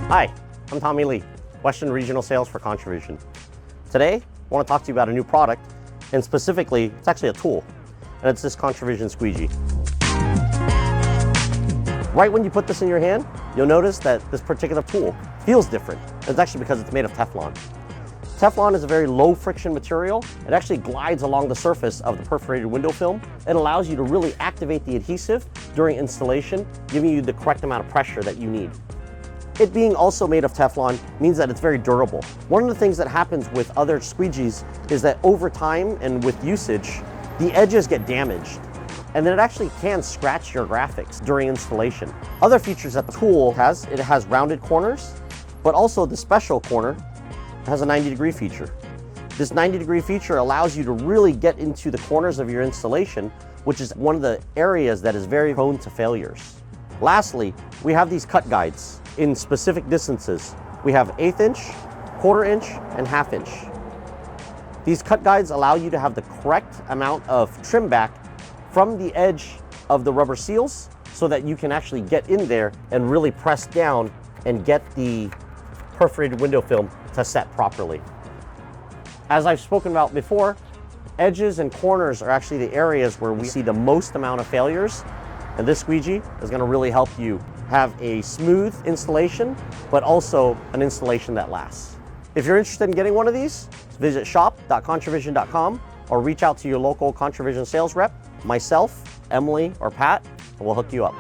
Hi, I'm Tommy Lee, Western Regional Sales for Contra Vision. Today, I want to talk to you about a new product, and specifically, it's actually a tool, and it's this Contra Vision Squeegee. Right when you put this in your hand, you'll notice that this particular tool feels different. It's actually because it's made of Teflon. Teflon is a very low friction material. It actually glides along the surface of the perforated window film and allows you to really activate the adhesive during installation, giving you the correct amount of pressure that you need. It being also made of Teflon means that it's very durable. One of the things that happens with other squeegees is that over time and with usage, the edges get damaged. And then it actually can scratch your graphics during installation. Other features that the tool has, it has rounded corners, but also the special corner has a 90-degree feature. This 90-degree feature allows you to really get into the corners of your installation, which is one of the areas that is very prone to failures. Lastly, we have these cut guides in specific distances. We have 1/8 inch, 1/4 inch, and 1/2 inch. These cut guides allow you to have the correct amount of trim back from the edge of the rubber seals so that you can actually get in there and really press down and get the perforated window film to set properly. As I've spoken about before, edges and corners are actually the areas where we see the most amount of failures, and this squeegee is going to really help you have a smooth installation, but also an installation that lasts. If you're interested in getting one of these, visit shop.contravision.com or reach out to your local Contra Vision sales rep, myself, Emily, or Pat, and we'll hook you up.